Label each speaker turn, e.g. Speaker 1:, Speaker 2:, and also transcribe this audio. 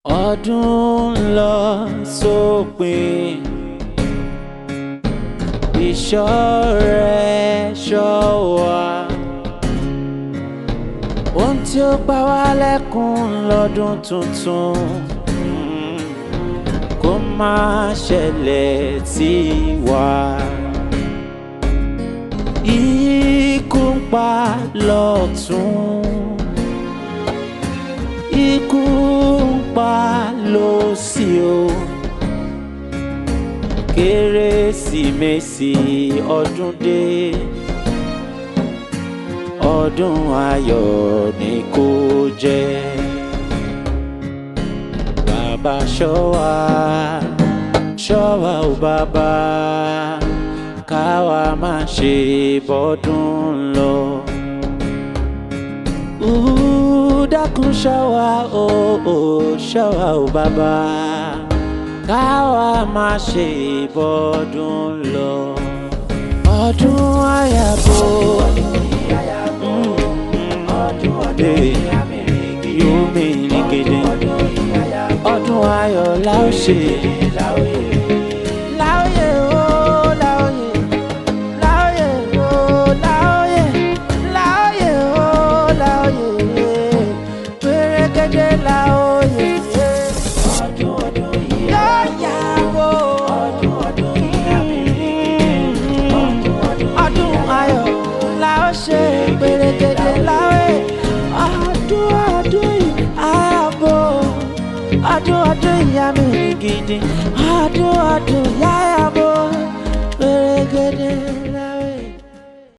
Speaker 1: Ọdún ń lọ sópin, ìṣọ́ rẹ̀ ṣọ́ wa. Ohun tí ó pa wá lẹ́kún lọ́dún tuntun kó má ṣẹlẹ̀ sí wa. Ikú ń pa lọ́tún, ikú ń pa lósì o. Kérésìmesì ọdún dé, ọdún ayọ̀ ni kó jẹ́. Bàbá ṣọ́ wa o bàbá, káwa má ṣe bọ́dún lọ. Dákun ṣọ́ wa o bàbá, káwa má ṣe bọ́dún lọ. Ọdún àyàbò, yóò mìíní gidi. Ọdún ayọ̀ la ó ṣe. Láòyè o, láòyè, láòyè o, láòyè, láòyè o, láòyè, pérégedé láòyè. Ọdún yóò yàgò. Ọdún ayọ̀ la ó ṣe, pérégedé láòyè. Ọdún ààbò, ọdún ìyá mi gidi. Ọdún yáyàbò, pérégedé.